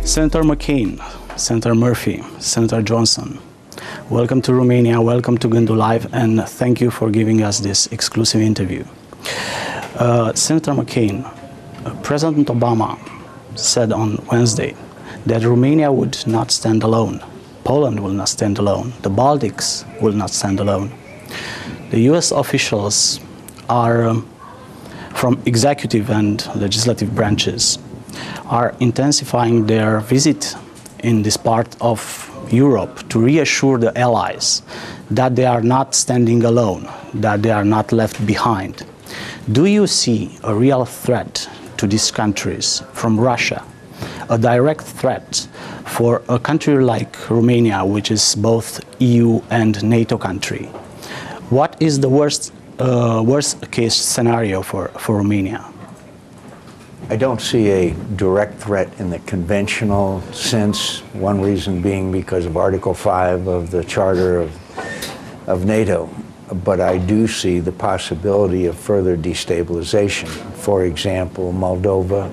Senator McCain, Senator Murphy, Senator Johnson, welcome to Romania, welcome to Gandul Live, and thank you for giving us this exclusive interview. Senator McCain, President Obama said on Wednesday that Romania would not stand alone, Poland will not stand alone, the Baltics will not stand alone. The US officials are from executive and legislative branches are intensifying their visit in this part of Europe to reassure the allies that they are not standing alone, that they are not left behind. Do you see a real threat to these countries from Russia, a direct threat for a country like Romania, which is both EU and NATO country? What is the worst case scenario for Romania? I don't see a direct threat in the conventional sense, one reason being because of Article 5 of the Charter of NATO. But I do see the possibility of further destabilization. For example, Moldova,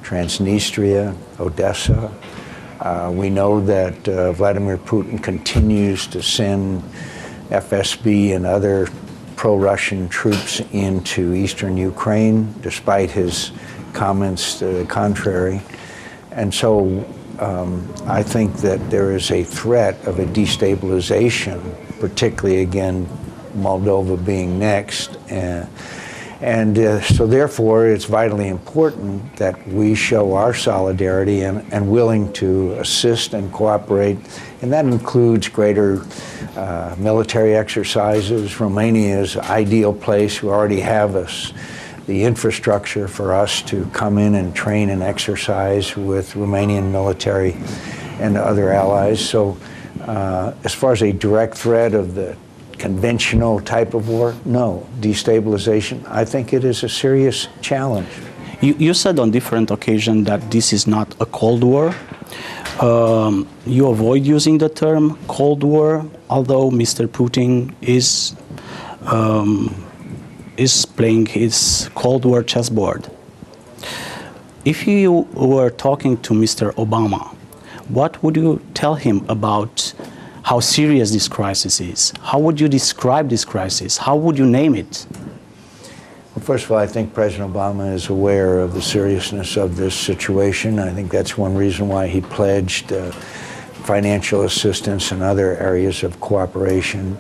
Transnistria, Odessa. We know that Vladimir Putin continues to send FSB and other pro-Russian troops into eastern Ukraine, despite his comments to the contrary. And so I think that there is a threat of a destabilization, particularly, again, Moldova being next. So therefore, it's vitally important that we show our solidarity and willing to assist and cooperate. And that includes greater military exercises. Romania is an ideal place. We already have the infrastructure for us to come in and train and exercise with Romanian military and other allies. So as far as a direct threat of the conventional type of war, no. Destabilization, I think it is a serious challenge. You said on different occasions that this is not a Cold War. You avoid using the term Cold War, although Mr. Putin is playing his Cold War chessboard. If you were talking to Mr. Obama, what would you tell him about how serious this crisis is? How would you describe this crisis? How would you name it? Well, first of all, I think President Obama is aware of the seriousness of this situation. I think that's one reason why he pledged financial assistance and other areas of cooperation.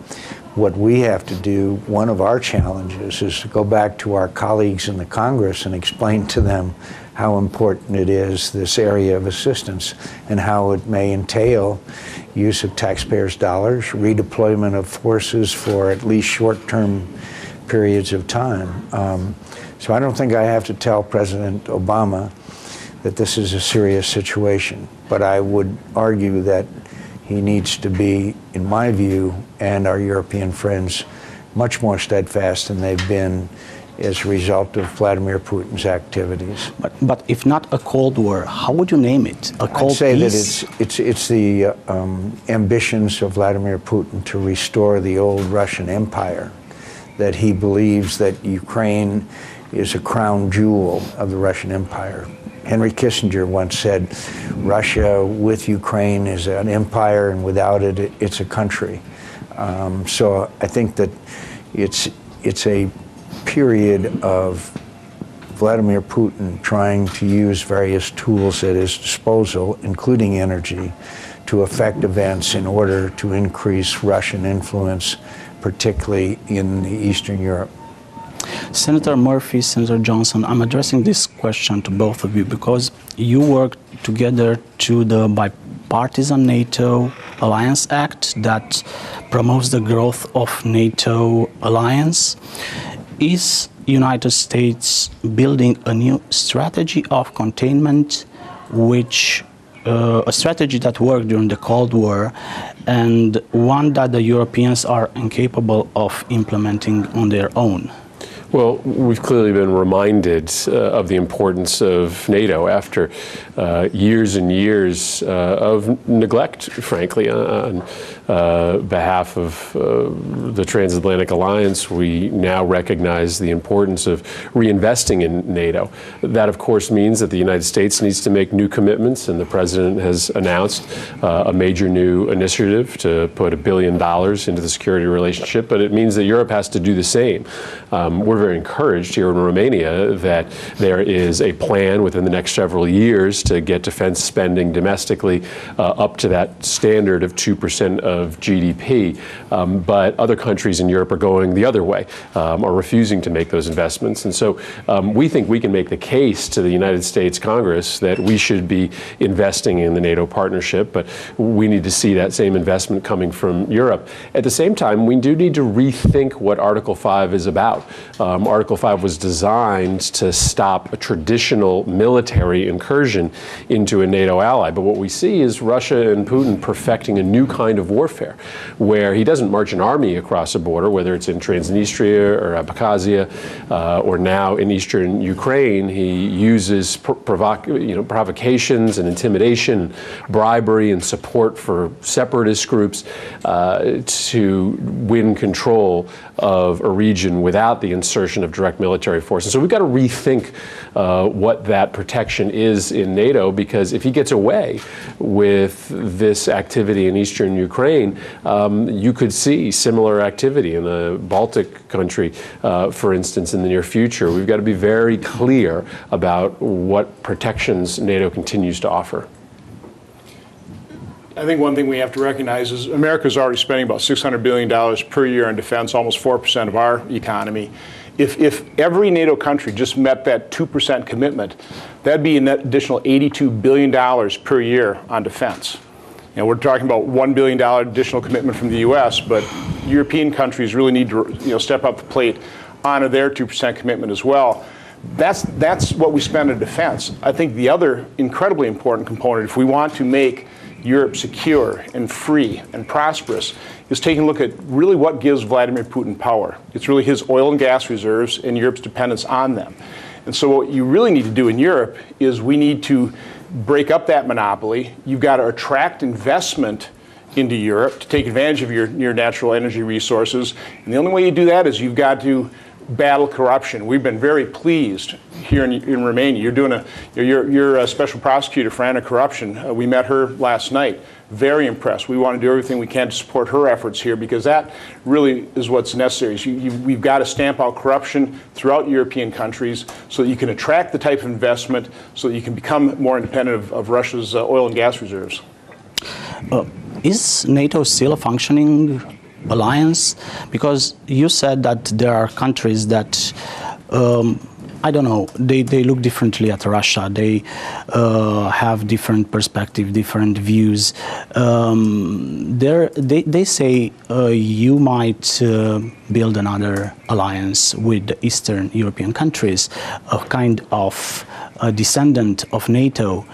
What we have to do, one of our challenges, is to go back to our colleagues in the Congress and explain to them how important it is, this area of assistance, and how it may entail use of taxpayers' dollars, redeployment of forces for at least short-term periods of time. So I don't think I have to tell President Obama that this is a serious situation, but I would argue that he needs to be, in my view, and our European friends, much more steadfast than they've been as a result of Vladimir Putin's activities. But if not a Cold War, how would you name it? A Cold I'd say Peace? that it's the ambitions of Vladimir Putin to restore the old Russian Empire, that he believes that Ukraine is a crown jewel of the Russian Empire. Henry Kissinger once said, Russia with Ukraine is an empire, and without it, it's a country. So I think that it's a period of Vladimir Putin trying to use various tools at his disposal, including energy, to affect events in order to increase Russian influence, particularly in Eastern Europe. Senator Murphy, Senator Johnson, I'm addressing this question to both of you because you worked together to the bipartisan NATO Alliance Act that promotes the growth of NATO alliance. Is United States building a new strategy of containment, which a strategy that worked during the Cold War and one that the Europeans are incapable of implementing on their own? Well, we've clearly been reminded of the importance of NATO after years and years of neglect, frankly, on behalf of the transatlantic alliance, we now recognize the importance of reinvesting in NATO. That, of course, means that the United States needs to make new commitments, and the President has announced a major new initiative to put $1 billion into the security relationship, but it means that Europe has to do the same. We're very encouraged here in Romania that there is a plan within the next several years to get defense spending domestically up to that standard of 2% of GDP. But other countries in Europe are going the other way, are refusing to make those investments. And so we think we can make the case to the United States Congress that we should be investing in the NATO partnership, but we need to see that same investment coming from Europe. At the same time, we do need to rethink what Article 5 is about. Article 5 was designed to stop a traditional military incursion into a NATO ally. But what we see is Russia and Putin perfecting a new kind of warfare, where he doesn't march an army across a border, whether it's in Transnistria or Abkhazia or now in eastern Ukraine. He uses provocations and intimidation, bribery and support for separatist groups to win control of a region without the insertion of direct military forces. So we've got to rethink what that protection is in NATO, because if he gets away with this activity in eastern Ukraine, you could see similar activity in a Baltic country, for instance, in the near future. We've got to be very clear about what protections NATO continues to offer. I think one thing we have to recognize is America's already spending about $600 billion per year on defense, almost 4% of our economy. If every NATO country just met that 2% commitment, that'd be an additional $82 billion per year on defense. And we're talking about $1 billion additional commitment from the U.S., but European countries really need to step up the plate, honor their 2% commitment as well. That's what we spend on defense. I think the other incredibly important component, if we want to make Europe secure and free and prosperous, is taking a look at really what gives Vladimir Putin power. It's really his oil and gas reserves and Europe's dependence on them. And so what you really need to do in Europe is we need to break up that monopoly. You've got to attract investment into Europe to take advantage of your natural energy resources. And the only way you do that is you've got to battle corruption. We've been very pleased here in Romania. You're a special prosecutor for anti-corruption. We met her last night. Very impressed. We want to do everything we can to support her efforts here, because that really is what's necessary. We've got to stamp out corruption throughout European countries so that you can attract the type of investment, so that you can become more independent of Russia's oil and gas reserves. Is NATO still a functioning alliance? Because you said that there are countries that I don't know, they look differently at Russia. They have different perspective, different views. They say you might build another alliance with the Eastern European countries, a kind of a descendant of NATO.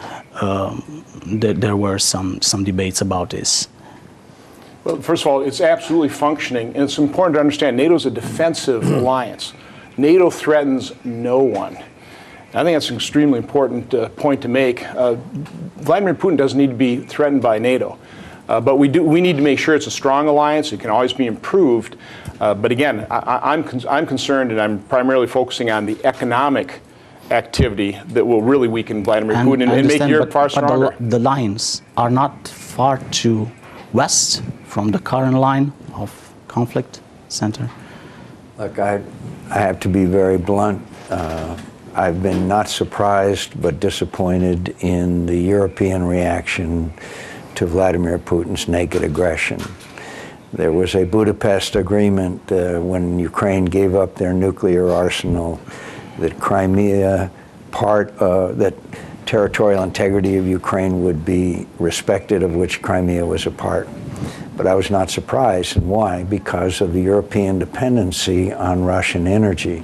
There were some debates about this. Well, first of all, it's absolutely functioning, and it's important to understand NATO is a defensive alliance. NATO threatens no one. I think that's an extremely important point to make. Vladimir Putin doesn't need to be threatened by NATO, but we need to make sure it's a strong alliance. It can always be improved. But again, I'm concerned, and I'm primarily focusing on the economic activity that will really weaken Vladimir Putin and make Europe far stronger. But the lines are not far too west from the current line of conflict center. Look, I have to be very blunt. I've been not surprised but disappointed in the European reaction to Vladimir Putin's naked aggression. There was a Budapest agreement when Ukraine gave up their nuclear arsenal that Crimea, that territorial integrity of Ukraine would be respected, of which Crimea was a part. But I was not surprised, and why? Because of the European dependency on Russian energy.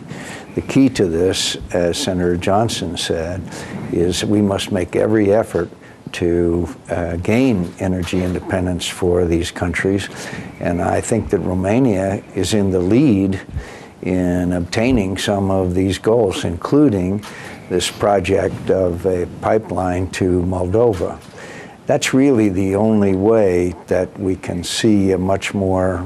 The key to this, as Senator Johnson said, is we must make every effort to gain energy independence for these countries. And I think that Romania is in the lead in obtaining some of these goals, including this project of a pipeline to Moldova. That's really the only way that we can see a much more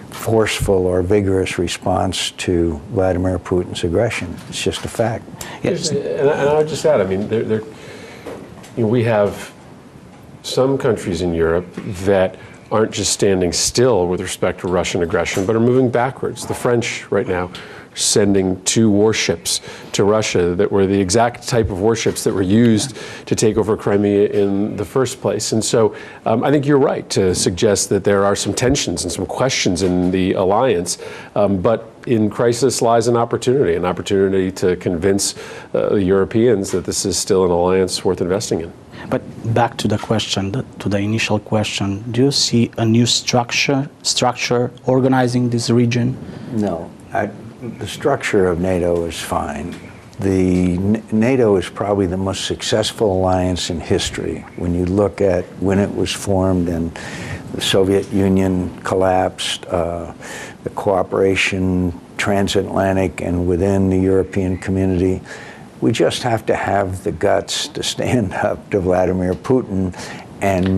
forceful or vigorous response to Vladimir Putin's aggression. It's just a fact. Yes. And I would just add, I mean, we have some countries in Europe that aren't just standing still with respect to Russian aggression, but are moving backwards. The French right now are sending 2 warships to Russia that were the exact type of warships that were used to take over Crimea in the first place. And so I think you're right to suggest that there are some tensions and some questions in the alliance, but in crisis lies an opportunity to convince the Europeans that this is still an alliance worth investing in. But back to the question, to the initial question, do you see a new structure organizing this region? No. The structure of NATO is fine. NATO is probably the most successful alliance in history. When you look at when it was formed and the Soviet Union collapsed, the cooperation transatlantic and within the European community, we just have to have the guts to stand up to Vladimir Putin and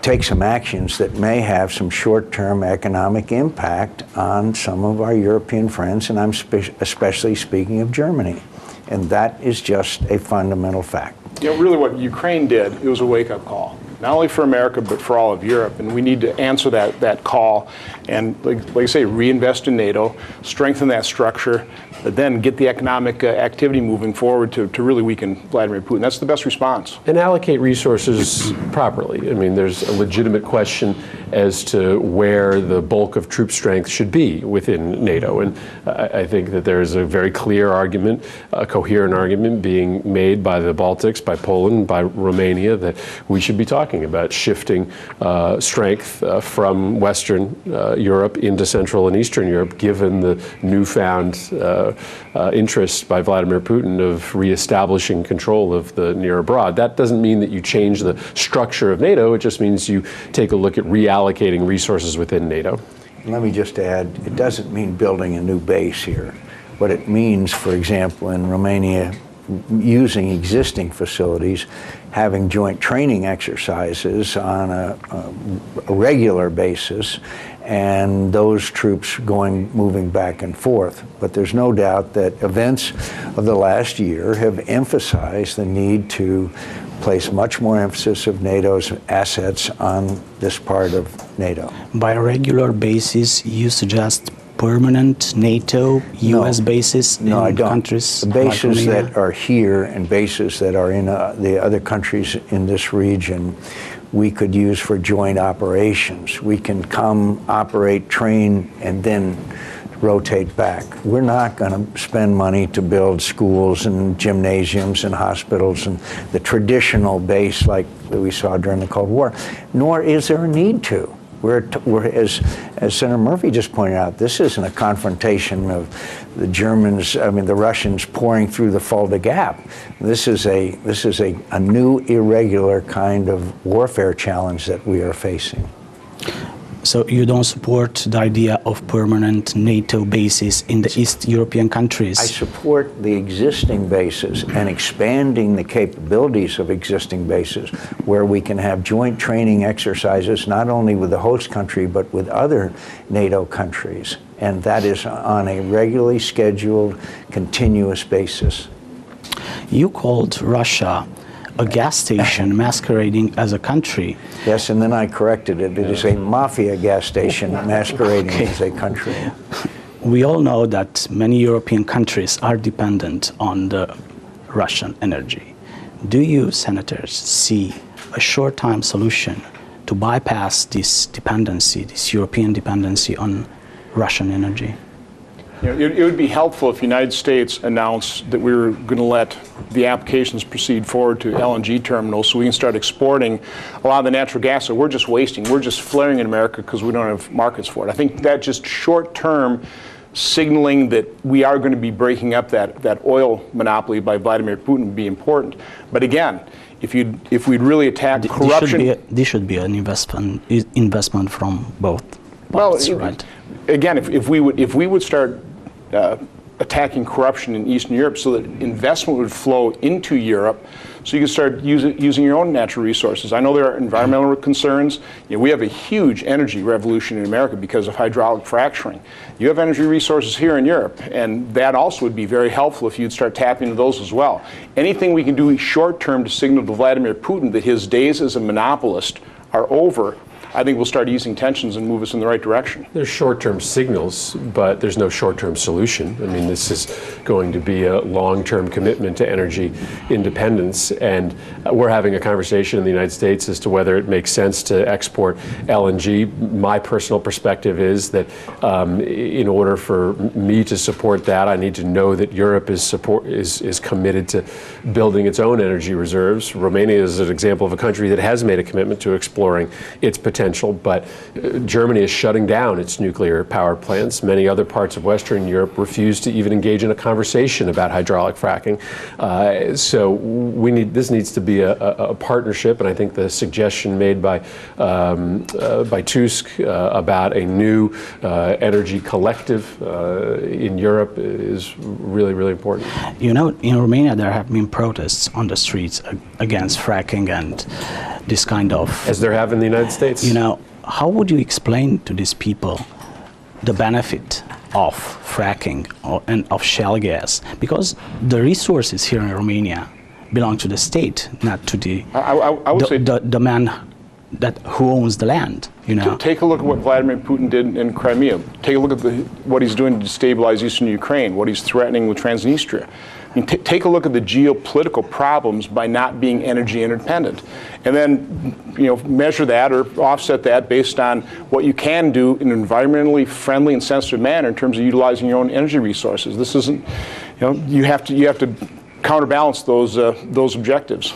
take some actions that may have some short-term economic impact on some of our European friends, and I'm especially speaking of Germany. And that is just a fundamental fact. You know, really what Ukraine did, it was a wake-up call, not only for America, but for all of Europe. And we need to answer that call and, like I say, reinvest in NATO, strengthen that structure, but then get the economic activity moving forward to really weaken Vladimir Putin. That's the best response. And allocate resources properly. I mean, there's a legitimate question as to where the bulk of troop strength should be within NATO. And I think that there is a very clear argument, a coherent argument being made by the Baltics, by Poland, by Romania, that we should be talking about shifting strength from Western Europe into Central and Eastern Europe, given the newfound interest by Vladimir Putin of reestablishing control of the near abroad. That doesn't mean that you change the structure of NATO. It just means you take a look at reallocating resources within NATO. Let me just add, it doesn't mean building a new base here. What it means, for example, in Romania, using existing facilities, having joint training exercises on a regular basis, and those troops moving back and forth. But there's no doubt that events of the last year have emphasized the need to place much more emphasis of NATO's assets on this part of NATO. By a regular basis, you suggest permanent NATO, U.S. bases in countries? The bases that are here and bases that are in the other countries in this region, we could use for joint operations. We can come, operate, train, and then rotate back. We're not going to spend money to build schools and gymnasiums and hospitals and the traditional base like we saw during the Cold War, nor is there a need to. As Senator Murphy just pointed out, this isn't a confrontation of the the Russians pouring through the Fulda Gap. This is a new irregular kind of warfare challenge that we are facing. So you don't support the idea of permanent NATO bases in the East European countries? I support the existing bases and expanding the capabilities of existing bases where we can have joint training exercises not only with the host country but with other NATO countries. And that is on a regularly scheduled, continuous basis. You called Russia a gas station masquerading as a country. Yes, and then I corrected it. It is a mafia gas station masquerading as a country. We all know that many European countries are dependent on the Russian energy. Do you, senators, see a short-time solution to bypass this dependency, this European dependency on Russian energy? You know, it would be helpful if the United States announced that we were going to let the applications proceed forward to LNG terminals so we can start exporting a lot of the natural gas that we're just wasting. We're just flaring in America because we don't have markets for it. I think that just short-term signaling that we are going to be breaking up that oil monopoly by Vladimir Putin would be important. But again, if we'd really attack corruption... This should be an investment from both parts, right? Again, if we would start attacking corruption in Eastern Europe so that investment would flow into Europe so you can start using your own natural resources. I know there are environmental concerns. We have a huge energy revolution in America because of hydraulic fracturing. You have energy resources here in Europe, and that also would be very helpful if you'd start tapping into those as well. Anything we can do short-term to signal to Vladimir Putin that his days as a monopolist are over, I think we'll start easing tensions and move us in the right direction. There's short-term signals, but there's no short-term solution. I mean, this is going to be a long-term commitment to energy independence, and we're having a conversation in the United States as to whether it makes sense to export LNG. My personal perspective is that in order for me to support that, I need to know that Europe is committed to building its own energy reserves. Romania is an example of a country that has made a commitment to exploring its potential, but Germany is shutting down its nuclear power plants. Many other parts of Western Europe refuse to even engage in a conversation about hydraulic fracking. So this needs to be a partnership, and I think the suggestion made by Tusk about a new energy collective in Europe is really, really important. You know, in Romania there have been protests on the streets against fracking and this kind of... As there have in the United States. You know, how would you explain to these people the benefit of fracking and of shale gas? Because the resources here in Romania belong to the state, not to the the man who owns the land. You know, take a look at what Vladimir Putin did in Crimea. Take a look at what he's doing to destabilize eastern Ukraine, what he's threatening with Transnistria. I mean, take a look at the geopolitical problems by not being energy independent, and then measure that or offset that based on what you can do in an environmentally friendly and sensitive manner in terms of utilizing your own energy resources. This isn't, you have to counterbalance those objectives.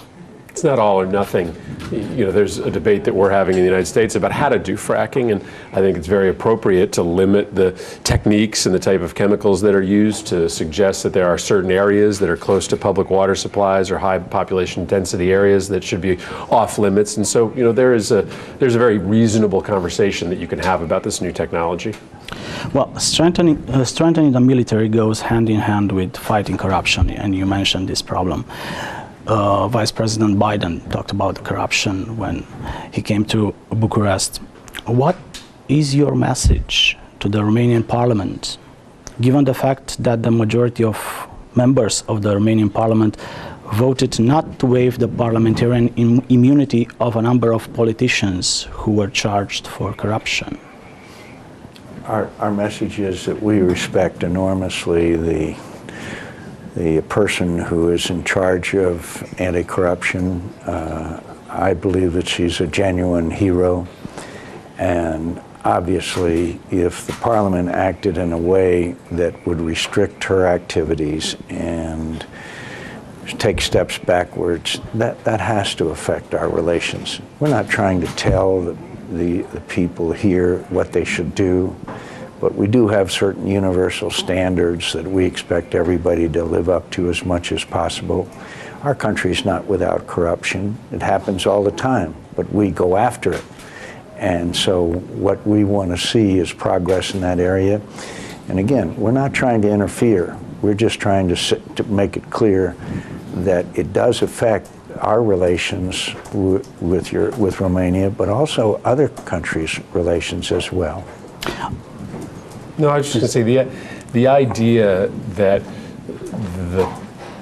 It's not all or nothing. There's a debate that we're having in the United States about how to do fracking, and I think it's very appropriate to limit the techniques and the type of chemicals that are used, to suggest that there are certain areas that are close to public water supplies or high population density areas that should be off limits. And so, there's a very reasonable conversation that you can have about this new technology. Well, strengthening the military goes hand in hand with fighting corruption, and you mentioned this problem. Vice President Biden talked about corruption when he came to Bucharest. What is your message to the Romanian Parliament, given the fact that the majority of members of the Romanian Parliament voted not to waive the parliamentarian immunity of a number of politicians who were charged for corruption? Our message is that we respect enormously the person who is in charge of anti-corruption. I believe that she's a genuine hero, and obviously if the Parliament acted in a way that would restrict her activities and take steps backwards, that has to affect our relations. We're not trying to tell the people here what they should do, but we do have certain universal standards that we expect everybody to live up to as much as possible. Our country's not without corruption. It happens all the time, but we go after it. And so what we want to see is progress in that area. And again, we're not trying to interfere. We're just trying to make it clear that it does affect our relations with Romania, but also other countries' relations as well. No, I was just going to say the idea that the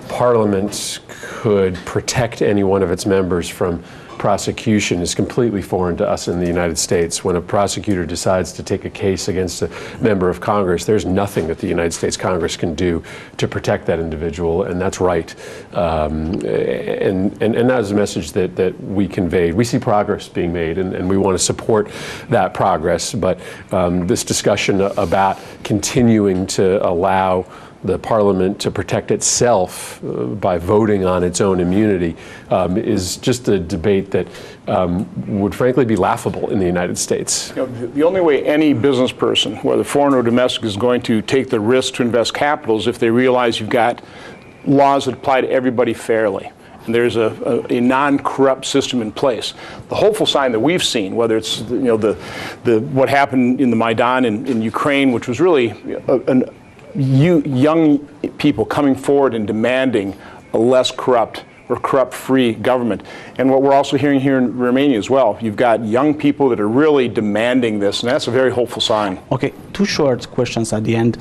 Parliament could protect any one of its members from prosecution is completely foreign to us in the United States. When a prosecutor decides to take a case against a member of Congress, there's nothing that the United States Congress can do to protect that individual, and that's right. And that is a message that we conveyed. We see progress being made, and we want to support that progress, but this discussion about continuing to allow the Parliament to protect itself by voting on its own immunity is just a debate that would frankly be laughable in the United States. The only way any business person, whether foreign or domestic, is going to take the risk to invest capital is if they realize you've got laws that apply to everybody fairly. And there's a non-corrupt system in place. The hopeful sign that we've seen, whether it's what happened in the Maidan in Ukraine, which was really young people coming forward and demanding a less corrupt or corrupt-free government. And what we're also hearing here in Romania as well, you've got young people that are really demanding this, and that's a very hopeful sign. Okay, two short questions at the end.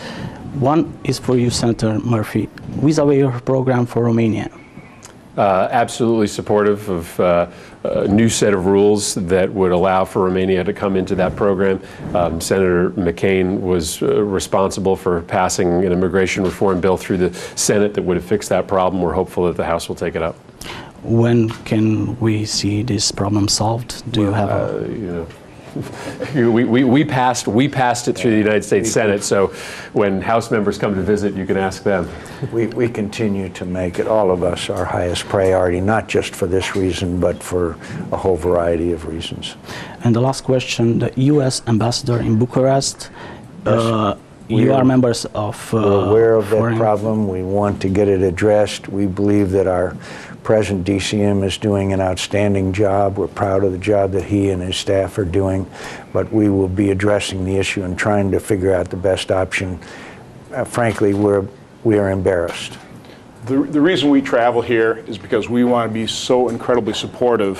One is for you, Senator Murphy. Vis-a-vis your program for Romania. Absolutely supportive of a new set of rules that would allow for Romania to come into that program. Senator McCain was responsible for passing an immigration reform bill through the Senate that would have fixed that problem. We're hopeful that the House will take it up. When can we see this problem solved? Do you have we passed it through the United States Senate, so when House members come to visit, you can ask them. We continue to make it, all of us, our highest priority, not just for this reason, but for a whole variety of reasons. And the last question, the U.S. ambassador in Bucharest, you are members of... we're aware of that problem. We want to get it addressed. We believe that our present DCM is doing an outstanding job. We're proud of the job that he and his staff are doing, but we will be addressing the issue and trying to figure out the best option. Frankly, we are embarrassed. The reason we travel here is because we want to be so incredibly supportive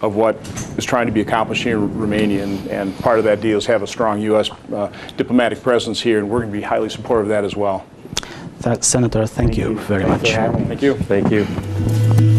of what is trying to be accomplished here in Romania, and part of that deal is have a strong U.S. Diplomatic presence here, and we're going to be highly supportive of that as well. Senator, thank you very much. Thank you. Thank you.